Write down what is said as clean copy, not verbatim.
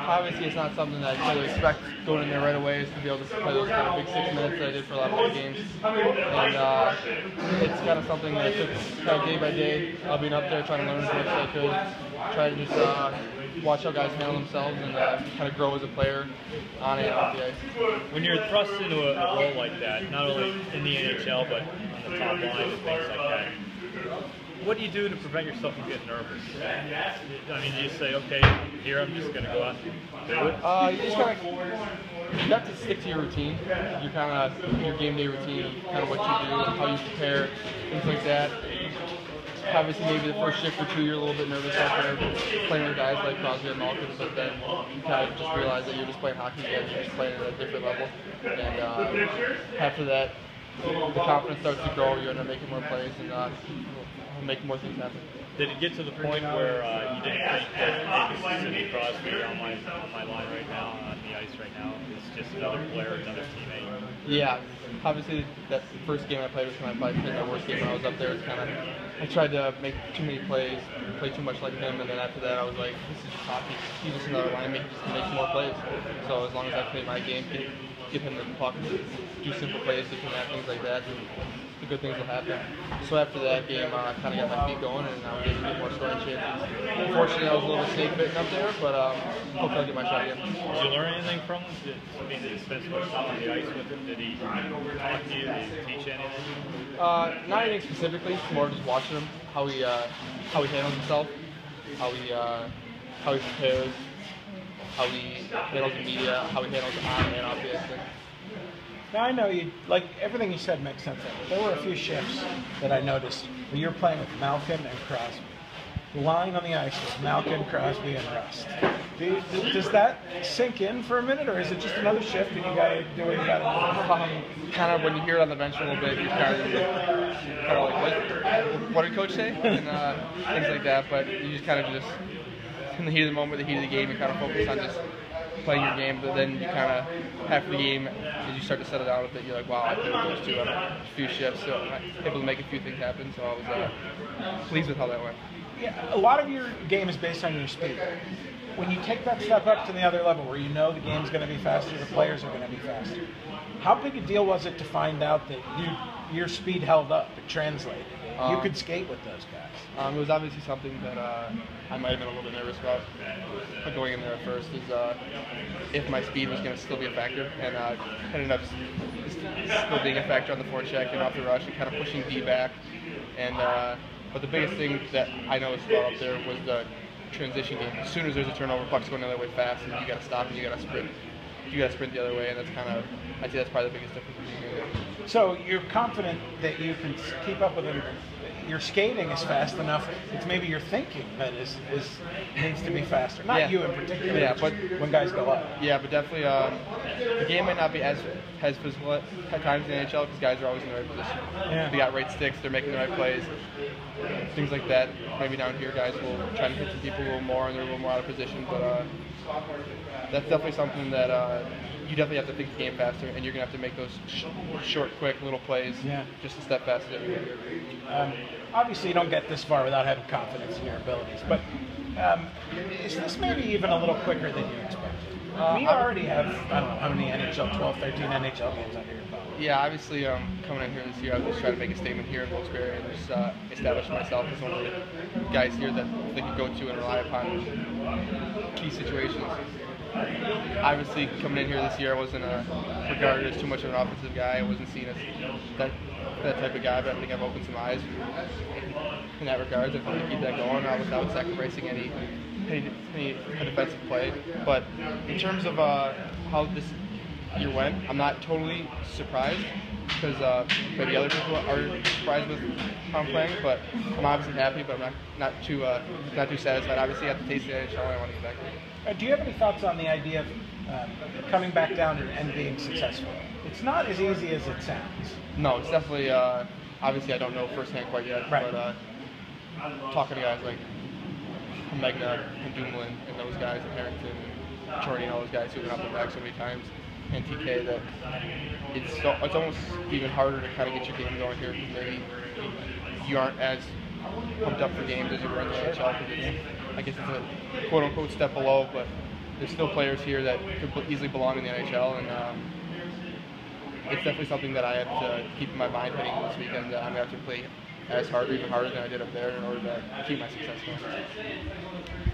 Obviously, it's not something that I totally expect going in there right away, is to be able to play those kind of big 6 minutes that I did for a lot of the games. And it's kind of something that I took kind of day by day, being up there, trying to learn as much as I could, try to just watch how guys handle themselves and kind of grow as a player on and off the ice. When you're thrust into a role like that, not only in the NHL, but on the top line and things like that, what do you do to prevent yourself from getting nervous? I mean, you say, okay, here I'm just going to go out and do it? You just kind of, you have to stick to your routine, your game day routine, kind of what you do, how you prepare, things like that. Obviously, maybe the first shift or two, you're a little bit nervous out there playing with guys like Crosby and Malkin, but then you kind of just realize that you're just playing hockey again, you're just playing at a different level. And after that, the confidence starts to grow, you end up making more plays and making more things happen. Did it get to the point where you didn't think that maybe Sidney Crosby on my line right now, on the ice right now, is just another player, another teammate? Yeah, obviously that first game I played with him, I probably played my worst game when I was up there. It's kind of, I tried to make too many plays, play too much like him, and then after that I was like, this is just hockey. He's just another lineman, he just makes more plays. So as long as I play my game, give him the puck, do simple plays, different things like that, the good things will happen. So after that game, I kind of got my feet going, and I was able to get more scoring chances. Unfortunately, I was a little bit snake bitten up there, but hopefully I'll get my shot again. Did you learn anything from him? Did you spend so much time on the ice with him? Did he talk to you? Did he teach you anything? Not anything specifically. More just watching him, how he handles himself, how he prepares, how he handles the media, how he handles on and off the ice. Now I know you, like everything you said makes sense. There were a few shifts that I noticed where you were playing with Malkin and Crosby. The line on the ice was Malkin, Crosby, and Rust. Does that sink in for a minute, or is it just another shift and you got to do what you got to do? Kind of when you hear it on the bench a little bit, you're kind of like, what did coach say? And things like that. But you just kind of just, in the heat of the moment, the heat of the game, you kind of focus on just playing your game, but then you kind of, after the game, as you start to settle down with it, you're like, wow, I played with those two on a few shifts, so I was able to make a few things happen, so I was pleased with how that went. Yeah, a lot of your game is based on your speed. When you take that step up to the other level, where you know the game's going to be faster, the players are going to be faster, how big a deal was it to find out that your speed held up, it translated, you could skate with those guys? It was obviously something that I might have been a little bit nervous about going in there at first, is if my speed was going to still be a factor, and it ended up still being a factor on the forecheck and off the rush and kind of pushing D back. And but the biggest thing that I noticed about up there was the transition game. As soon as there's a turnover, puck's going the other way fast, and you got to stop and you got to sprint. You got to sprint the other way, and that's kind of, I'd say that's probably the biggest difference between you. So you're confident that you can keep up with him. Your skating is fast enough. It's maybe your thinking that needs to be faster. Not you in particular. Yeah, but when guys go up. Yeah, but definitely the game might not be as physical at times in the NHL because guys are always in the right position. Yeah. They got right sticks. They're making the right plays. Things like that. Maybe down here, guys will try to hit some people a little more, and they're a little more out of position. But that's definitely something that you definitely have to think the game faster, and you're going to have to make those short, quick little plays just a step faster than everybody. Obviously, you don't get this far without having confidence in your abilities, but is this maybe even a little quicker than you expected? We already have, I don't know how many 12, 13 NHL games under your belt. Yeah, obviously coming in here this year, I was just trying to make a statement here in Wilkes-Barre and just establish myself as one of the guys here that they can go to and rely upon in key situations. Obviously, coming in here this year, I wasn't regarded as too much of an offensive guy. I wasn't seen as that type of guy, but I think I've opened some eyes in that regard. I want to keep that going without sacrificing any defensive play. But in terms of how this year went, I'm not totally surprised because maybe other people are surprised with how I'm playing. But I'm obviously happy, but I'm not too satisfied. Obviously, I have to taste the NHL, and I want to get back there. Do you have any thoughts on the idea of coming back down and being successful? It's not as easy as it sounds. No, it's definitely, obviously I don't know firsthand quite yet, right. But talking to guys like Megna and Dumoulin and those guys and Harrington and Chorney and all those guys who've been up and back so many times, and TK, that it's almost even harder to kind of get your game going here because maybe you aren't as pumped up for games as you were in the NHL because I guess it's a quote-unquote step below, but there's still players here that could easily belong in the NHL, and it's definitely something that I have to keep in my mind heading into this weekend. I'm going to have to play as hard or even harder than I did up there in order to keep my success going.